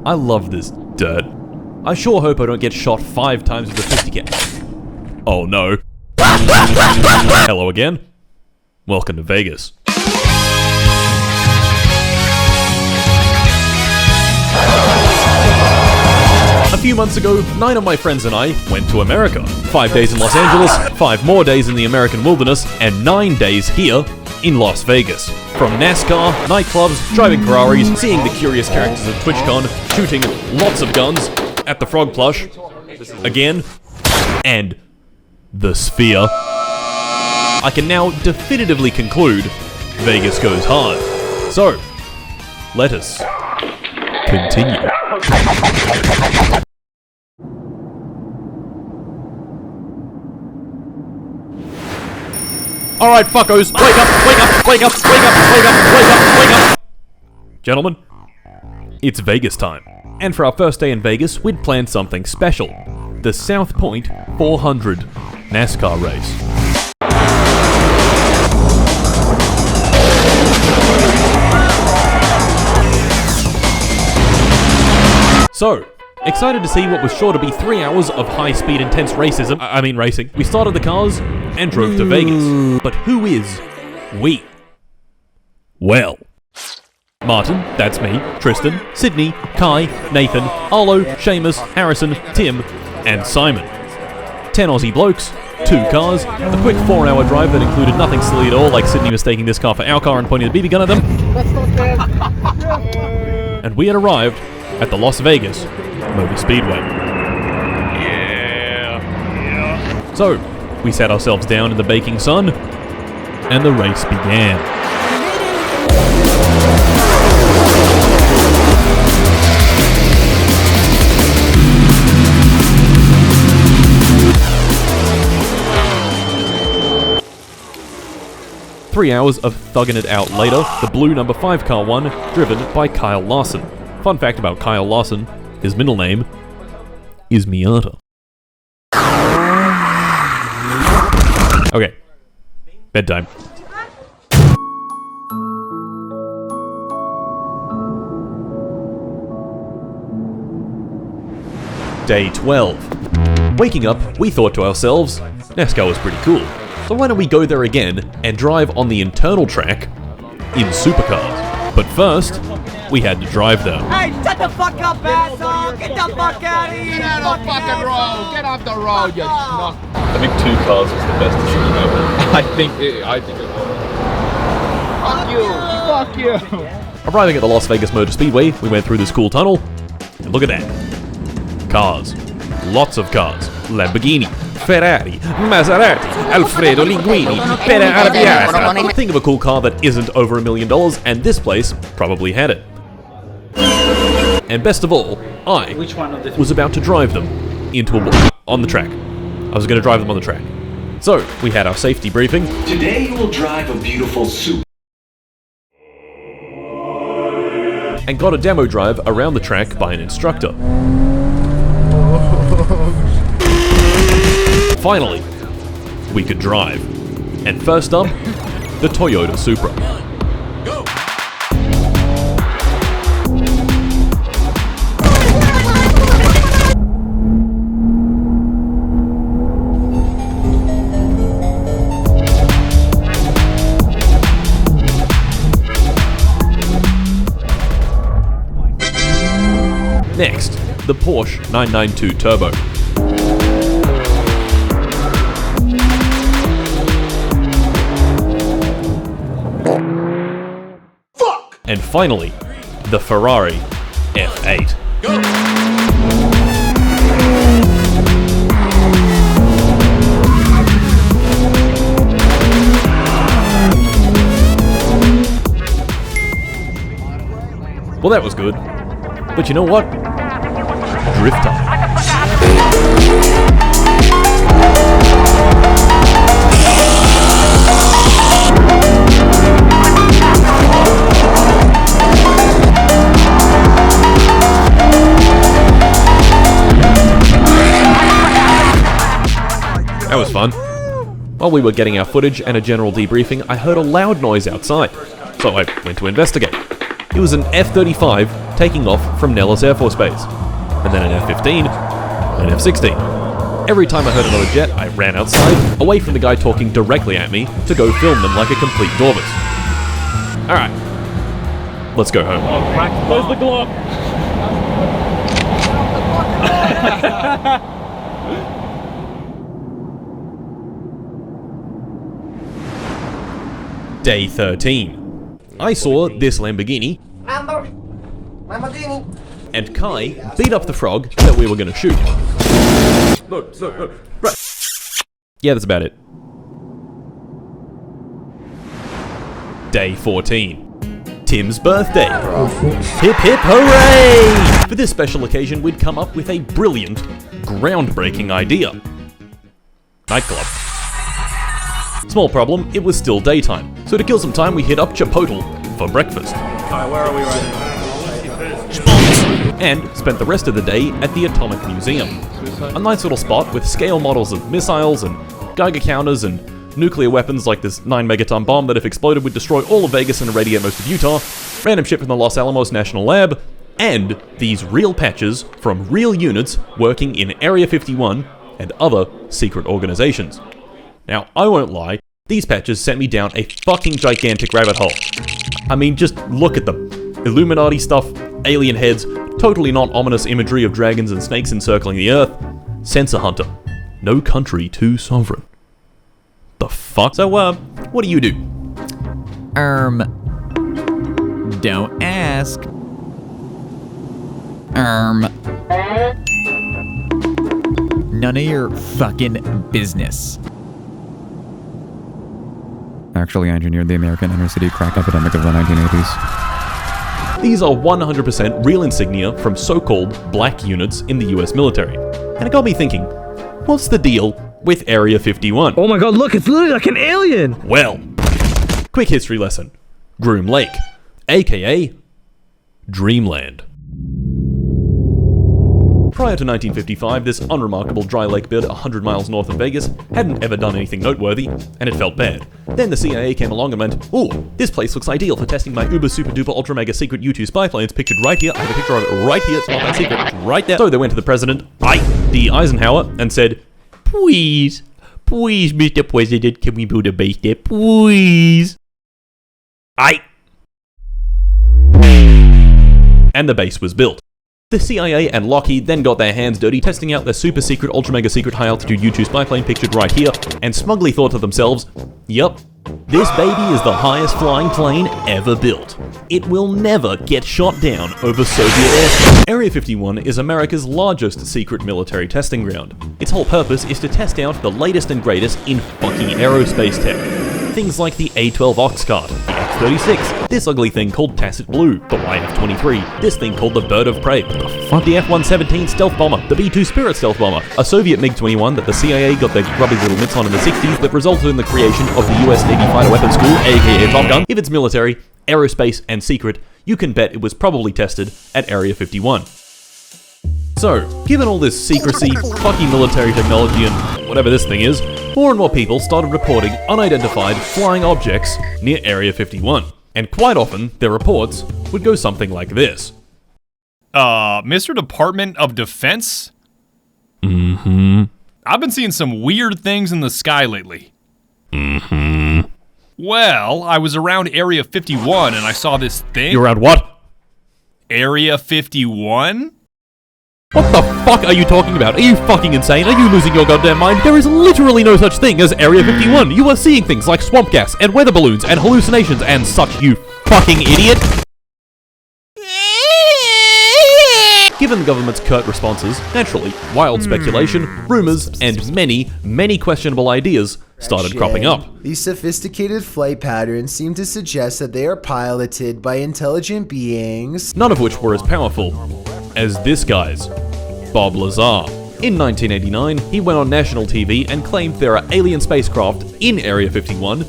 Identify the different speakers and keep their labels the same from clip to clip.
Speaker 1: I love this dirt. I sure hope I don't get shot 5 times with a 50 cal. Oh no. Hello again. Welcome to Vegas. A few months ago, 9 of my friends and I went to America. 5 days in Los Angeles, 5 more days in the American wilderness, and 9 days here in Las Vegas. From Nascar, nightclubs, driving Ferraris, seeing the curious characters at TwitchCon, shooting lots of guns at the frog plush, again, and the Sphere. I can now definitively conclude Vegas goes hard. So, let us continue. Alright, fuckos, wake up, wake up, wake up, wake up, wake up, wake up, wake up! Gentlemen, it's Vegas time. And for our first day in Vegas, we'd planned something special. The South Point 400 NASCAR race. So, excited to see what was sure to be 3 hours of high-speed, intense racing. We started the cars and drove to Vegas. But who is we? Well, Martin, that's me, Tristan, Sydney, Kai, Nathan, Arlo, Seamus, Harrison, Tim, and Simon. 10 Aussie blokes, 2 cars, a quick 4-hour drive that included nothing silly at all, like Sydney mistaking this car for our car and pointing the BB gun at them. And we had arrived at the Las Vegas Motor Speedway. Yeah. So, we sat ourselves down in the baking sun, and the race began. Three hours of thugging it out later, the blue number 5 car won, driven by Kyle Larson. Fun fact about Kyle Larson, his middle name is Miata. Okay, bedtime. Day 12. Waking up, we thought to ourselves, NASCAR was pretty cool, so why don't we go there again and drive on the internal track in supercars. But first, we had to drive there.
Speaker 2: Hey, shut the fuck up, asshole! Get the fuck out of here!
Speaker 3: Get out of the fucking road! Get off the road, you schmuck!
Speaker 1: I think 2 cars was the best decision ever.
Speaker 3: I think it was. Fuck you!
Speaker 1: Arriving at the Las Vegas Motor Speedway, we went through this cool tunnel, and look at that. Cars. Lots of cars. Lamborghini, Ferrari, Maserati, Alfredo Linguini, Pera Arrabbiata. Think of a cool car that isn't over $1 million, and this place probably had it. And best of all, I was about to drive them into a wall on the track. I was going to drive them on the track. So, we had our safety briefing.
Speaker 4: Today you will drive a beautiful super.
Speaker 1: And got a demo drive around the track by an instructor. Finally, we could drive. And first up, the Toyota Supra. Next, the Porsche 992 Turbo. Fuck! And finally, the Ferrari F8. Well, that was good. But you know what? Drift time. That was fun. While we were getting our footage and a general debriefing, I heard a loud noise outside, so I went to investigate. It was an F-35 taking off from Nellis Air Force Base, and then an F-15, and an F-16. Every time I heard another jet, I ran outside, away from the guy talking directly at me, to go film them like a complete Dorvis. Alright, let's go home.
Speaker 5: Where's the Glock?
Speaker 1: Day 13. I saw this Lamborghini and Kai beat up the frog that we were going to shoot. Look, right. Yeah, that's about it. Day 14. Tim's birthday. Hip hip hooray! For this special occasion, we'd come up with a brilliant, groundbreaking idea. Nightclub. Small problem, it was still daytime. So to kill some time, we hit up Chipotle for breakfast.
Speaker 5: Alright, where are we right now?
Speaker 1: And spent the rest of the day at the Atomic Museum. A nice little spot with scale models of missiles and Geiger counters and nuclear weapons like this 9 megaton bomb that if exploded would destroy all of Vegas and irradiate most of Utah, random shit from the Los Alamos National Lab, and these real patches from real units working in Area 51 and other secret organizations. Now, I won't lie, these patches sent me down a fucking gigantic rabbit hole. I mean, just look at them. Illuminati stuff, alien heads, totally not ominous imagery of dragons and snakes encircling the Earth, Sensor Hunter, no country too sovereign. The fuck? So, what do you do?
Speaker 6: Don't ask. None of your fucking business. Actually, I engineered the American inner-city crack epidemic of the 1980s.
Speaker 1: These are 100% real insignia from so-called black units in the US military. And it got me thinking, what's the deal with Area 51?
Speaker 2: Oh my god, look, it's literally like an alien!
Speaker 1: Well, quick history lesson. Groom Lake, aka Dreamland. Prior to 1955, this unremarkable dry lake bed 100 miles north of Vegas hadn't ever done anything noteworthy, and it felt bad. Then the CIA came along and went, ooh, this place looks ideal for testing my uber super duper ultra mega secret U2 spy planes pictured right here. I have a picture of it right here, it's not that secret, it's right there. So they went to the president, D. Eisenhower, and said, please, Mr. President, can we build a base there, please? And the base was built. The CIA and Lockheed then got their hands dirty testing out their super secret, ultra mega secret high altitude U2 spy plane pictured right here, and smugly thought to themselves, yup, this baby is the highest flying plane ever built. It will never get shot down over Soviet airspace. Area 51 is America's largest secret military testing ground. Its whole purpose is to test out the latest and greatest in fucking aerospace tech. Things like the A-12 Oxcart, the X-36, this ugly thing called Tacit Blue, the YF-23, this thing called the Bird of Prey, what the fuck, the F-117 stealth bomber, the B-2 Spirit stealth bomber, a Soviet MiG-21 that the CIA got their grubby little mitts on in the 60s that resulted in the creation of the US Navy Fighter Weapons School, aka Top Gun. If it's military, aerospace, and secret, you can bet it was probably tested at Area 51. So, given all this secrecy, fucking military technology, and whatever this thing is, more and more people started reporting unidentified flying objects near Area 51. And quite often, their reports would go something like this.
Speaker 7: Mr. Department of Defense?
Speaker 1: Mm-hmm.
Speaker 7: I've been seeing some weird things in the sky lately.
Speaker 1: Mm-hmm.
Speaker 7: Well, I was around Area 51 and I saw this thing.
Speaker 1: You're around what?
Speaker 7: Area 51?
Speaker 1: What the fuck are you talking about? Are you fucking insane? Are you losing your goddamn mind? There is literally no such thing as Area 51. You are seeing things like swamp gas and weather balloons and hallucinations and such, you fucking idiot. Given the government's curt responses, naturally, wild speculation, rumors, and many, many questionable ideas started cropping up.
Speaker 8: These sophisticated flight patterns seem to suggest that they are piloted by intelligent beings,
Speaker 1: None of which were as powerful as this guy's, Bob Lazar. In 1989, he went on national TV and claimed there are alien spacecraft in Area 51,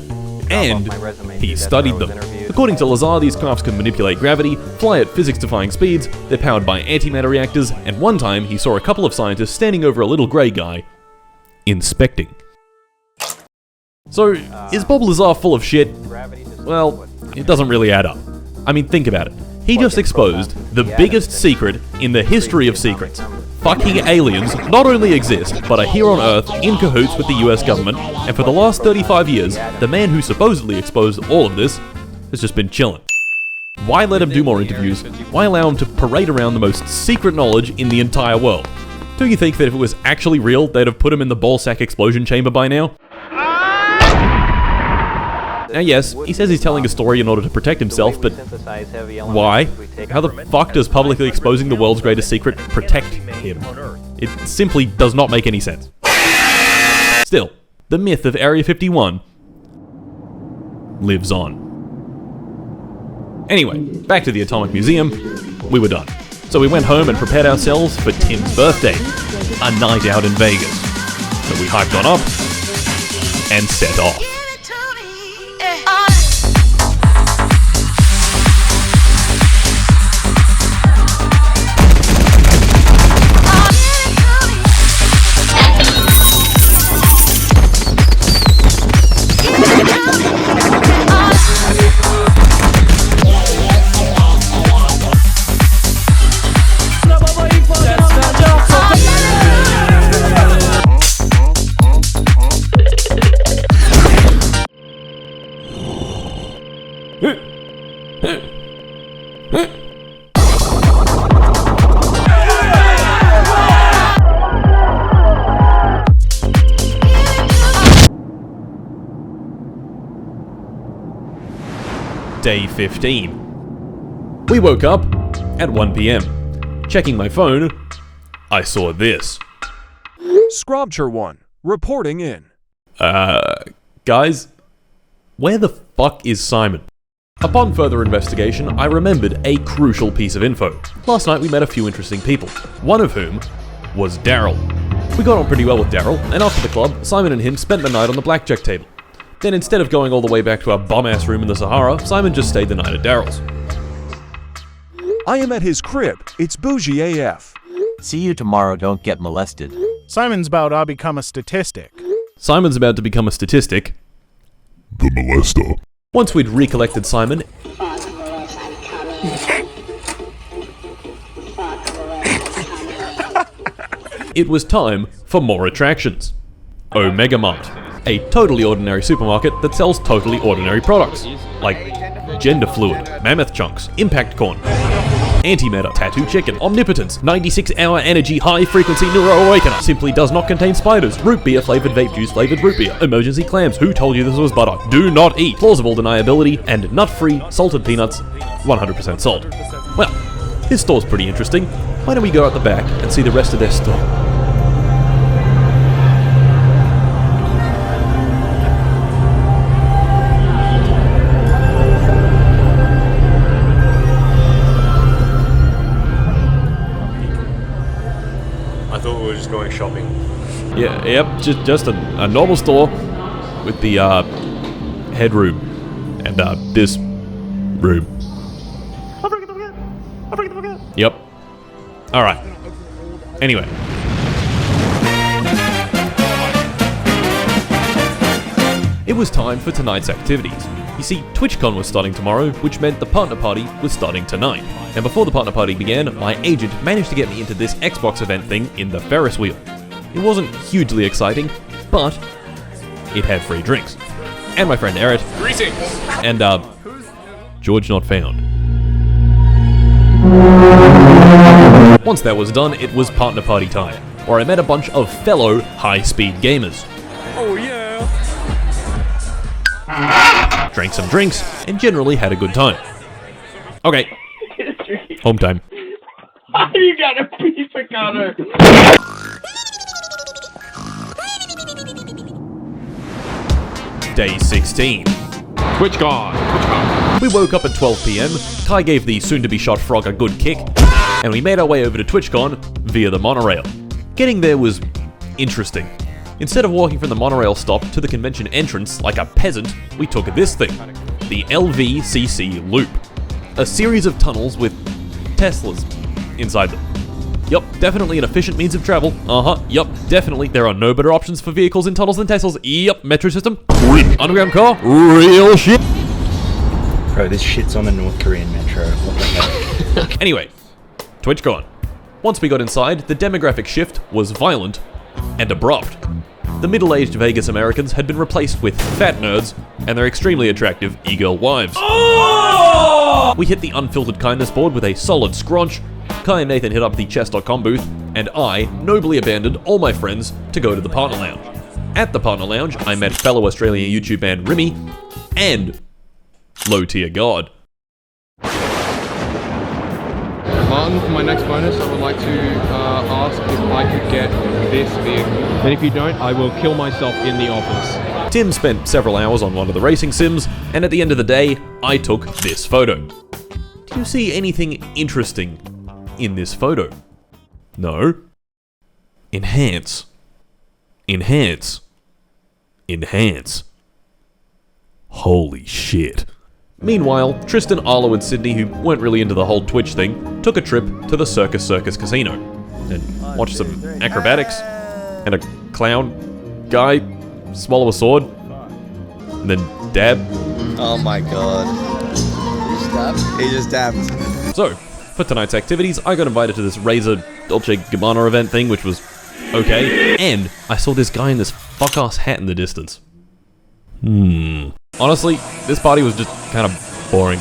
Speaker 1: and he studied them. According to Lazar, these crafts can manipulate gravity, fly at physics-defying speeds, they're powered by antimatter reactors, and one time he saw a couple of scientists standing over a little grey guy, inspecting. So, is Bob Lazar full of shit? Well, it doesn't really add up. I mean, think about it. He just exposed the biggest secret in the history of secrets. Fucking aliens not only exist, but are here on Earth in cahoots with the US government, and for the last 35 years, the man who supposedly exposed all of this has just been chilling. Why let him do more interviews? Why allow him to parade around the most secret knowledge in the entire world? Do you think that if it was actually real, they'd have put him in the ballsack explosion chamber by now? Now yes, he says he's telling a story in order to protect himself, but why? How the fuck does publicly exposing the world's greatest secret protect him? It simply does not make any sense. Still, the myth of Area 51 lives on. Anyway, back to the Atomic Museum. We were done. So we went home and prepared ourselves for Tim's birthday, a night out in Vegas. So we hyped on up and set off. Day 15. We woke up at 1 PM. Checking my phone, I saw this.
Speaker 9: Scrobcher 1, reporting in.
Speaker 1: Guys, where the fuck is Simon? Upon further investigation, I remembered a crucial piece of info. Last night we met a few interesting people, one of whom was Daryl. We got on pretty well with Daryl, and after the club, Simon and him spent the night on the blackjack table. Then instead of going all the way back to our bum-ass room in the Sahara, Simon just stayed the night at Daryl's.
Speaker 9: I am at his crib. It's bougie AF.
Speaker 10: See you tomorrow, don't get molested.
Speaker 11: Simon's about to become a statistic.
Speaker 1: Simon's about to become a statistic.
Speaker 12: The molester.
Speaker 1: Once we'd recollected Simon, it was time for more attractions. Omega Mart, a totally ordinary supermarket that sells totally ordinary products, like gender fluid, mammoth chunks, impact corn, antimatter, tattoo chicken, omnipotence, 96-hour energy, high-frequency neuro-awakener, simply does not contain spiders, root beer-flavored vape juice-flavored root beer, emergency clams, who told you this was butter, do not eat, plausible deniability, and nut-free salted peanuts, 100% salt. Well, his store's pretty interesting. Why don't we go out the back and see the rest of their store?
Speaker 5: Going shopping.
Speaker 1: Yeah, yep, just a normal store with the headroom and this room.
Speaker 5: I'll bring the fuck out.
Speaker 1: Yep. Alright. Anyway. It was time for tonight's activities. You see, TwitchCon was starting tomorrow, which meant the partner party was starting tonight. And before the partner party began, my agent managed to get me into this Xbox event thing in the Ferris wheel. It wasn't hugely exciting, but it had free drinks. And my friend Eric.
Speaker 3: Greetings!
Speaker 1: And, George not found. Once that was done, it was partner party time, where I met a bunch of fellow high-speed gamers.
Speaker 5: Oh yeah!
Speaker 1: Drank some drinks, and generally had a good time. Okay. Home time.
Speaker 5: You got a piece of cutter!
Speaker 1: Day 16.
Speaker 3: TwitchCon.
Speaker 1: We woke up at 12 PM, Kai gave the soon-to-be-shot frog a good kick, and we made our way over to TwitchCon via the monorail. Getting there was interesting. Instead of walking from the monorail stop to the convention entrance like a peasant, we took this thing, the LVCC Loop. A series of tunnels with Teslas inside them. Yup, definitely an efficient means of travel. Yup, definitely. There are no better options for vehicles in tunnels than Teslas. Yup, metro system. Great. Underground car. Real shit.
Speaker 10: Bro, this shit's on the North Korean metro. What the hell?
Speaker 1: Anyway, TwitchCon. Once we got inside, the demographic shift was violent and abrupt. The middle-aged Vegas Americans had been replaced with fat nerds and their extremely attractive e-girl wives. Oh! We hit the unfiltered kindness board with a solid scrunch. Kai and Nathan hit up the chess.com booth, and I nobly abandoned all my friends to go to the partner lounge. At the partner lounge, I met fellow Australian YouTube band Remy and Low Tier God.
Speaker 3: Martin, for my next bonus, I would like to ask if I could get this vehicle. And if you don't, I will kill myself in the office.
Speaker 1: Tim spent several hours on one of the racing sims, and at the end of the day, I took this photo. Do you see anything interesting in this photo? No? Enhance. Enhance. Enhance. Holy shit. Meanwhile, Tristan, Arlo, and Sydney, who weren't really into the whole Twitch thing, took a trip to the Circus Casino and watched some acrobatics and a clown guy swallow a sword and then dab.
Speaker 2: Oh my god. He just dabbed.
Speaker 1: So, for tonight's activities, I got invited to this Razor Dolce Gabbana event thing, which was okay, and I saw this guy in this fuck-ass hat in the distance. Honestly, this party was just kind of boring.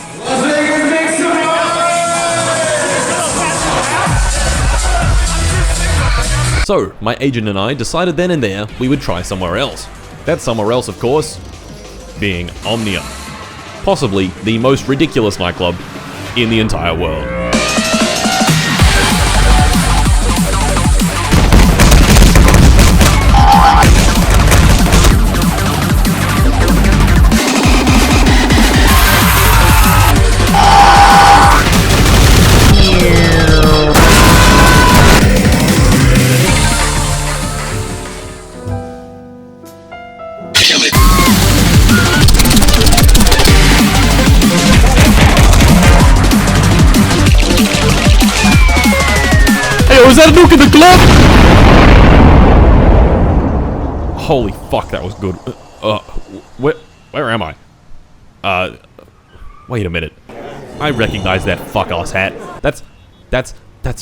Speaker 1: So, my agent and I decided then and there we would try somewhere else. That somewhere else, of course, being Omnia. Possibly the most ridiculous nightclub in the entire world. Was that a nuke in the club? Holy fuck, that was good. Where am I? Wait a minute. I recognize that fuck-ass hat. That's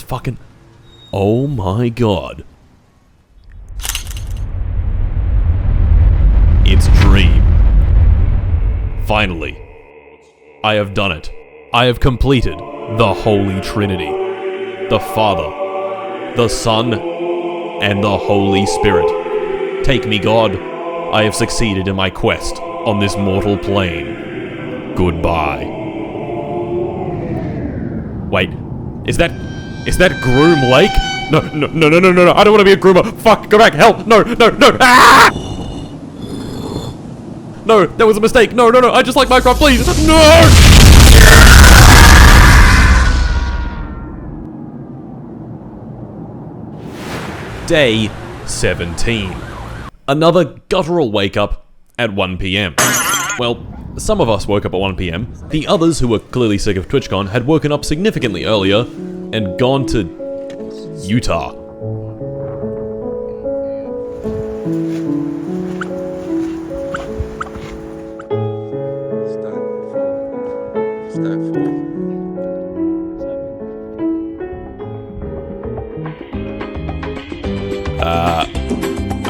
Speaker 1: fucking... Oh my god. It's Dream. Finally. I have done it. I have completed the Holy Trinity. The Father, the Son, and the Holy Spirit. Take me, God. I have succeeded in my quest on this mortal plane. Goodbye. Wait, is that Groom Lake? No, I don't want to be a groomer. Fuck, go back, help, no, ah! No, that was a mistake. No, I just like Minecraft, please. No! Day 17. Another guttural wake up at 1 PM. Well, some of us woke up at 1 PM. The others, who were clearly sick of TwitchCon, had woken up significantly earlier and gone to Utah.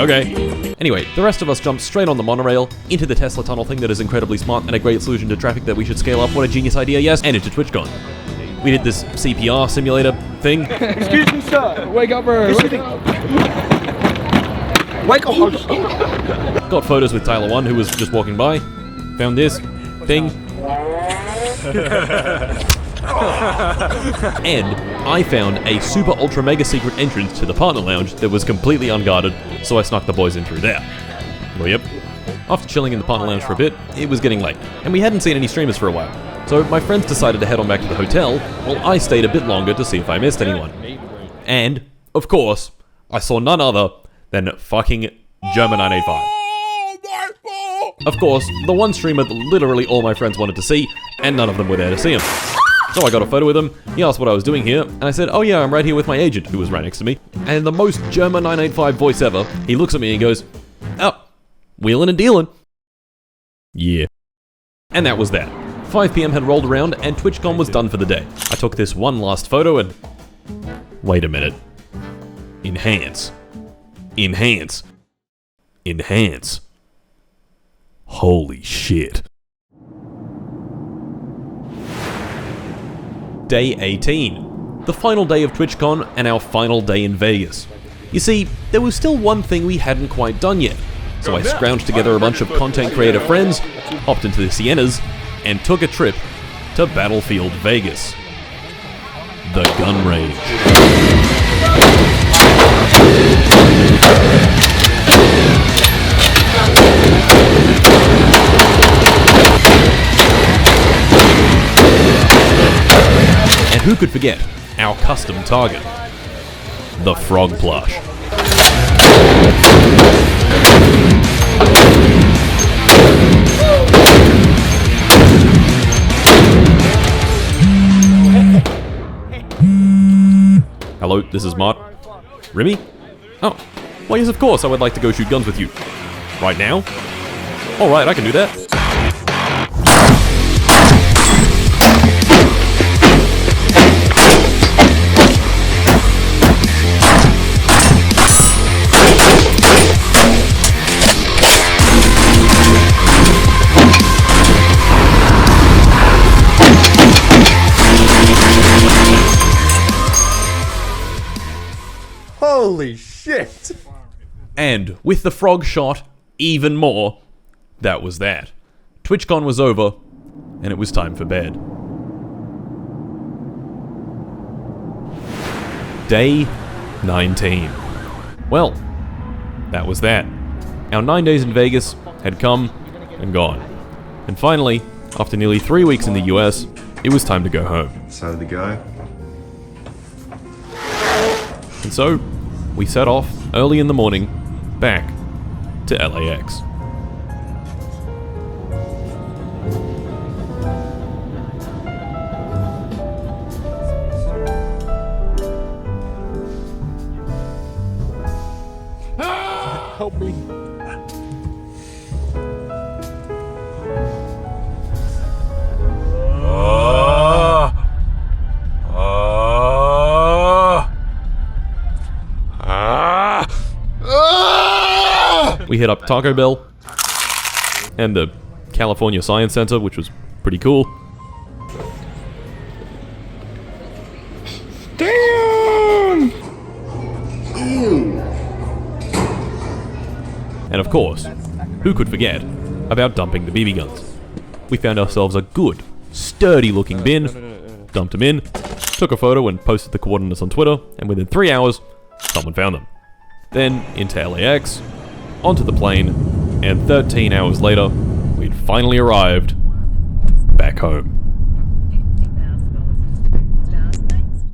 Speaker 1: Okay. Anyway, the rest of us jumped straight on the monorail, into the Tesla tunnel thing that is incredibly smart and a great solution to traffic that we should scale up. What a genius idea, yes, and into TwitchCon. We did this CPR simulator thing.
Speaker 3: Excuse me, sir. Wake up, bro. Wake up.
Speaker 1: Got photos with Tyler 1, who was just walking by. Found this thing. And I found a super ultra mega secret entrance to the partner lounge that was completely unguarded, so I snuck the boys in through there. Well, yep. After chilling in the partner lounge for a bit, it was getting late, and we hadn't seen any streamers for a while. So my friends decided to head on back to the hotel, while I stayed a bit longer to see if I missed anyone. And, of course, I saw none other than fucking German 985. Of course, the one streamer that literally all my friends wanted to see, and none of them were there to see him. So I got a photo with him, he asked what I was doing here, and I said, oh yeah, I'm right here with my agent, who was right next to me. And in the most German 985 voice ever, he looks at me and goes, oh, wheeling and dealing. Yeah. And that was that. 5 PM had rolled around and TwitchCon was done for the day. I took this one last photo and... Wait a minute. Enhance. Enhance. Enhance. Holy shit. Day 18. The final day of TwitchCon and our final day in Vegas. You see, there was still one thing we hadn't quite done yet. So I scrounged together a bunch of content creator friends, hopped into the Siennas, and took a trip to Battlefield Vegas. The gun range. And who could forget our custom target, the frog plush. Hello, this is Mart. Remy? Oh, well yes of course I would like to go shoot guns with you. Right now? Alright, I can do that.
Speaker 5: Holy shit!
Speaker 1: And with the frog shot, even more, that was that. TwitchCon was over, and it was time for bed. Day 19. Well, that was that. Our 9 days in Vegas had come and gone. And finally, after nearly 3 weeks in the US, it was time to go home.
Speaker 5: So to go.
Speaker 1: And so, we set off early in the morning, back to LAX.
Speaker 5: Help me.
Speaker 1: We hit up Taco Bell and the California Science Center, which was pretty cool.
Speaker 5: Damn!
Speaker 1: And of course, who could forget about dumping the BB guns? We found ourselves a good, sturdy looking bin, dumped them in, took a photo and posted the coordinates on Twitter, and within 3 hours, someone found them. Then into LAX, onto the plane, and 13 hours later, we'd finally arrived back home.